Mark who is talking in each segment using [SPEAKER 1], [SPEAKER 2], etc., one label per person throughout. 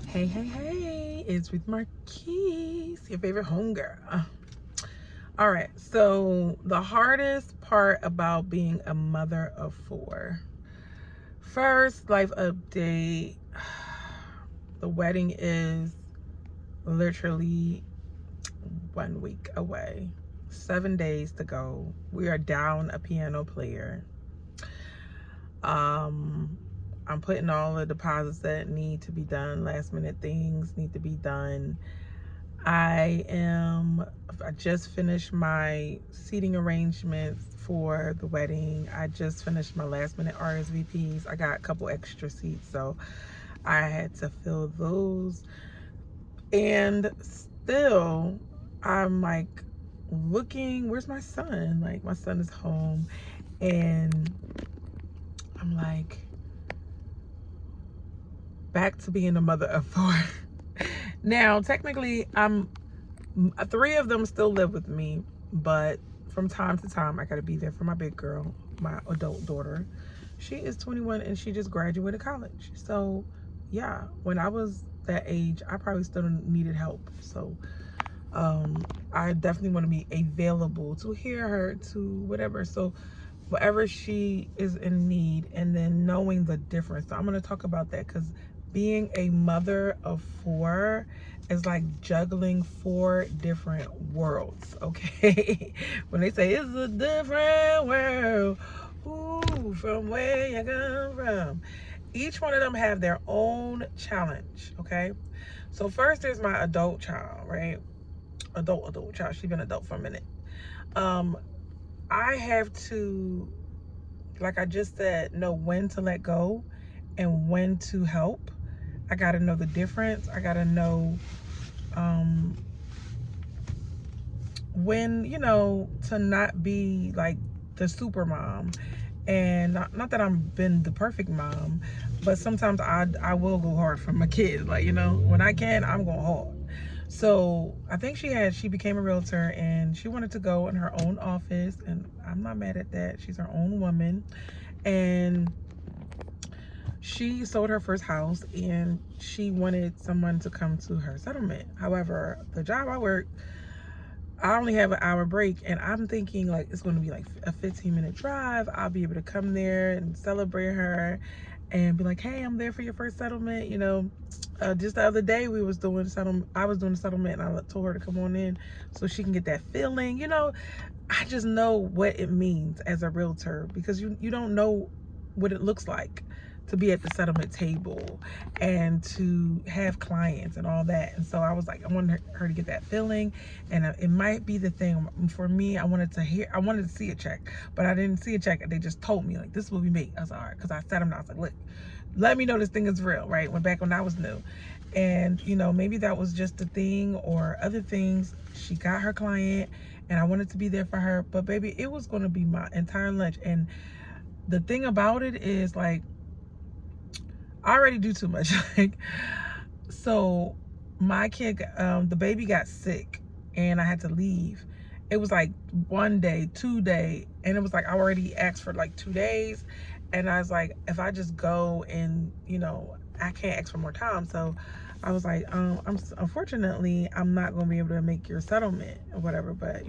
[SPEAKER 1] Hey, hey, hey, it's with Marquise, your favorite homegirl. All right, so the hardest part about being a mother of four. First, life update. The wedding is literally 1 week away, 7 days to go. We are down a piano player. Um, I'm putting all the deposits that need to be done, last minute things need to be done. I just finished my seating arrangements for the wedding. I just finished my last minute RSVPs. I got a couple extra seats, so I had to fill those. And still, I'm like looking, where's my son? Like, my son is home, and I'm like, back to being a mother of four. Now, technically, three of them still live with me, but from time to time I gotta be there for my big girl, my adult daughter. She is 21 and she just graduated college. So yeah, when I was that age, I probably still needed help. So I definitely want to be available to hear her, to whatever. So whatever she is in need, and then knowing the difference. So I'm going to talk about that, because being a mother of four is like juggling four different worlds, okay? When they say it's a different world, ooh, from where you come from. Each one of them have their own challenge, okay? So first there's my adult child, right? Adult child. She's been adult for a minute. Um, I have to, like I just said, know when to let go and when to help. I gotta know the difference. I gotta know um, when, to not be like the super mom. And not that I've been the perfect mom, but sometimes I will go hard for my kids. Like, when I can, I'm going hard. So I think she became a realtor, and she wanted to go in her own office, and I'm not mad at that. She's her own woman. And she sold her first house, and she wanted someone to come to her settlement. However, the job I work, I only have an hour break, and I'm thinking like it's going to be like a 15-minute drive. I'll be able to come there and celebrate her and be like, hey, I'm there for your first settlement. Just the other day we was doing settlement. I was doing a settlement, and I told her to come on in so she can get that feeling. I just know what it means as a realtor, because you don't know what it looks like to be at the settlement table and to have clients and all that. And so I was like, I wanted her to get that feeling, and it might be the thing for me. I wanted to see a check, but I didn't see a check. They just told me like, this will be me. I was like, all right, because I sat them down. I was like, look, let me know this thing is real, right? Back when I was new. And maybe that was just a thing, or other things. She got her client, and I wanted to be there for her, but baby, it was going to be my entire lunch. And the thing about it is, like, I already do too much. Like, so my kid, the baby got sick, and I had to leave. It was like 1 day, 2 day, and it was like I already asked for like 2 days, and I was like, if I just go, and I can't ask for more time. So I was like, unfortunately, I'm not gonna be able to make your settlement or whatever, but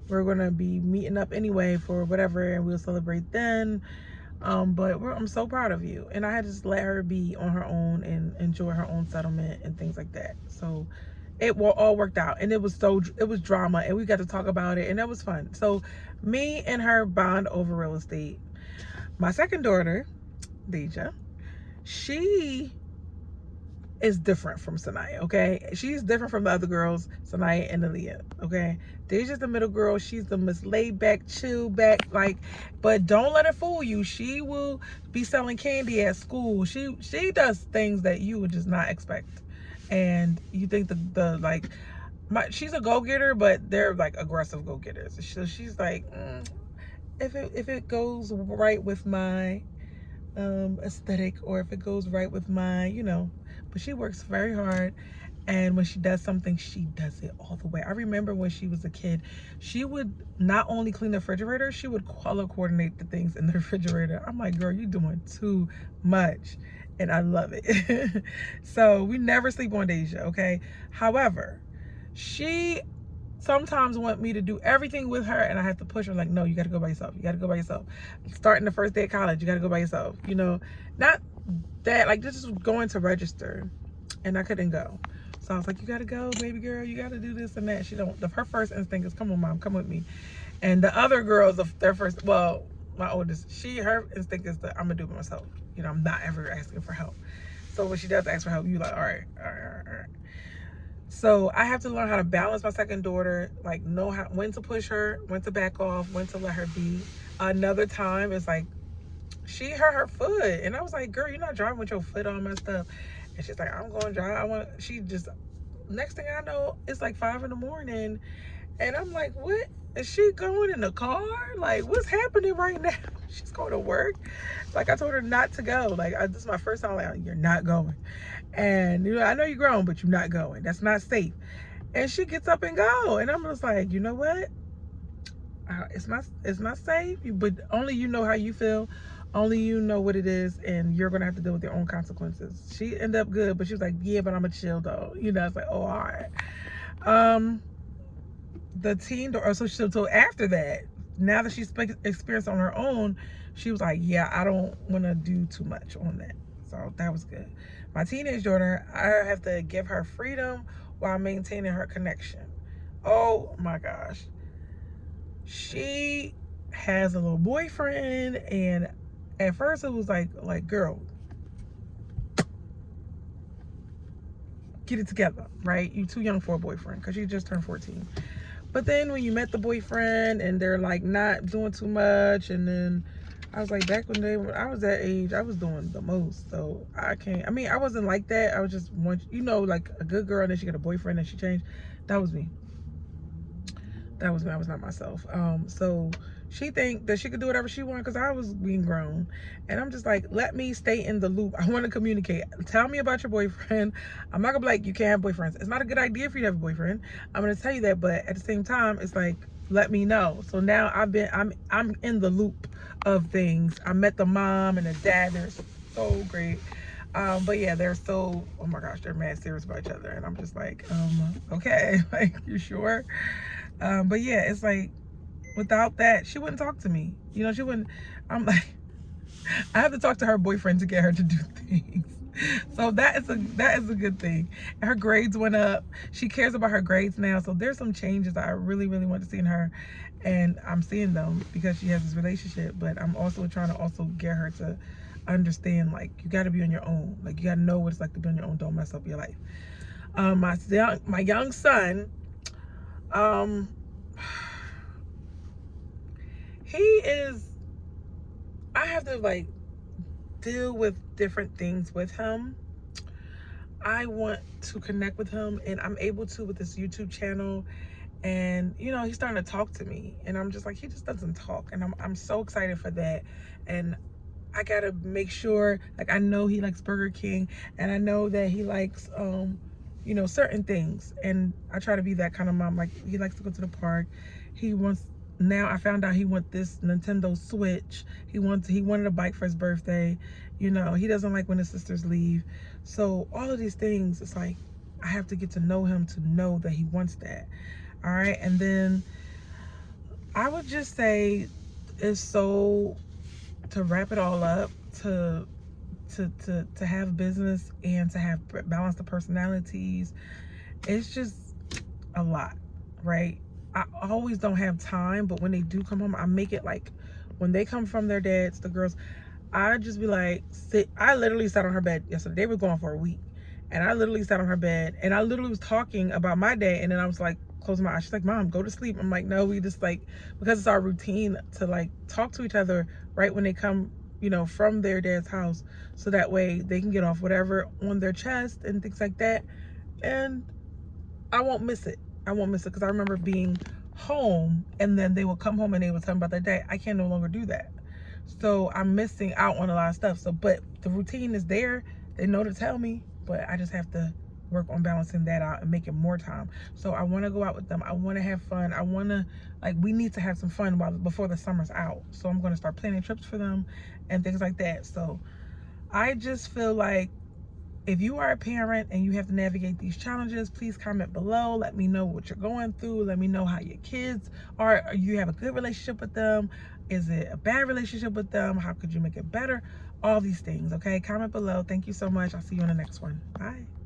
[SPEAKER 1] we're gonna be meeting up anyway for whatever, and we'll celebrate then. But I'm so proud of you. And I had to just let her be on her own and enjoy her own settlement and things like that. So all worked out, and it was drama, and we got to talk about it, and that was fun. So me and her bond over real estate. My second daughter, Deja, she is different from Sanaya, okay? She's different from the other girls, Sanaya and Aaliyah, okay? Deja's the middle girl. She's the most laid back, chill back, like, but don't let her fool you. She will be selling candy at school. She does things that you would just not expect. And you think the like, she's a go-getter, but they're like aggressive go-getters. So she's like, if it goes right with my aesthetic, or if it goes right with my, but she works very hard. And when she does something, she does it all the way. I remember when she was a kid, she would not only clean the refrigerator, she would color coordinate the things in the refrigerator. I'm like, girl, you're doing too much. and I love it. So we never sleep on Deja, okay? However, she sometimes want me to do everything with her, and I have to push her like, no, you got to go by yourself. You got to go by yourself. Starting the first day of college, you got to go by yourself. You know, not that, like, just going to register, and I couldn't go. So I was like, you got to go, baby girl. You got to do this and that. She don't. Her first instinct is, come on, mom, come with me. And the other girls, their first, well, my oldest, her instinct is that I'm gonna do it myself. You know, I'm not ever asking for help. So when she does ask for help, you like, all right, all right, all right, all right. So I have to learn how to balance my second daughter, like know how, when to push her, when to back off, when to let her be. Another time it's like she hurt her foot, and I was like, girl, you're not driving with your foot all messed up. And she's like, I'm going to drive. She just, next thing I know, it's like 5 in the morning, and I'm like, what? Is she going in the car? Like, what's happening right now? She's going to work. Like, I told her not to go. Like, this is my first time. Like, you're not going. And, you know, I know you're grown, but you're not going. That's not safe. And she gets up and go. And I'm just like, you know what? It's not safe. But only you know how you feel. Only you know what it is. And you're going to have to deal with your own consequences. She ended up good, but she was like, yeah, but I'm a chill though. You know, it's like, oh, all right. The teen daughter, so after that, now that she's experienced on her own, she was like, yeah, I don't want to do too much on that. So that was good. My teenage daughter, I have to give her freedom while maintaining her connection. Oh my gosh. She has a little boyfriend, and at first it was like, girl, get it together, right? You too young for a boyfriend, because she just turned 14. But then when you met the boyfriend and they're like not doing too much, and then I was like, back when I was that age, I was doing the most. So I mean, I wasn't like that. I was just like a good girl, and then she got a boyfriend and she changed. That was me. That was me. I was not myself. So she think that she could do whatever she wanted because I was being grown. And I'm just like, let me stay in the loop. I want to communicate. Tell me about your boyfriend. I'm not gonna be like, you can't have boyfriends. It's not a good idea for you to have a boyfriend. I'm gonna tell you that, but at the same time, it's like, let me know. So now I'm in the loop of things. I met the mom and the dad. They're so great. But yeah, they're so, oh my gosh, they're mad serious about each other. And I'm just like, okay, like, you sure? But yeah, it's like, without that, she wouldn't talk to me. You know, she wouldn't. I'm like, I have to talk to her boyfriend to get her to do things. So that is a good thing. Her grades went up. She cares about her grades now. So there's some changes that I really, really want to see in her. And I'm seeing them because she has this relationship. But I'm also trying to also get her to understand, like, you got to be on your own. Like, you got to know what it's like to be on your own. Don't mess up your life. My young son, he is, I have to like deal with different things with him. I want to connect with him, and I'm able to with this YouTube channel. And you know, he's starting to talk to me, and I'm just like, he just doesn't talk, and I'm so excited for that. And I gotta make sure, like, I know he likes Burger King, and I know that he likes you know, certain things, and I try to be that kind of mom. Like, he likes to go to the park. He wants, now I found out he wants this Nintendo Switch. He wanted a bike for his birthday. You know, he doesn't like when his sisters leave. So all of these things, it's like, I have to get to know him to know that he wants that. All right. And then I would just say, it's so, to wrap it all up, to have business and to have balance the personalities, it's just a lot, right? I always don't have time, but when they do come home, I make it like, when they come from their dads, the girls, I just be like, I literally sat on her bed yesterday. They were gone for a week, and I literally sat on her bed, and I literally was talking about my day, and then I was like, closing my eyes. She's like, Mom, go to sleep. I'm like, no, we just like, because it's our routine to like talk to each other right when they come, you know, from their dad's house, so that way they can get off whatever on their chest and things like that. And I won't miss it. I won't miss it, because I remember being home, and then they would come home and they would tell me about their day. I can no longer do that. So I'm missing out on a lot of stuff. So, but the routine is there. They know to tell me, but I just have to work on balancing that out and making more time. So I want to go out with them. I want to have fun. I want to, like, we need to have some fun before the summer's out. So I'm going to start planning trips for them and things like that. So I just feel like if you are a parent and you have to navigate these challenges, please comment below. Let me know what you're going through. Let me know how your kids are. You have a good relationship with them? Is it a bad relationship with them? How could you make it better? All these things, okay? Comment below. Thank you so much. I'll see you in the next one. Bye.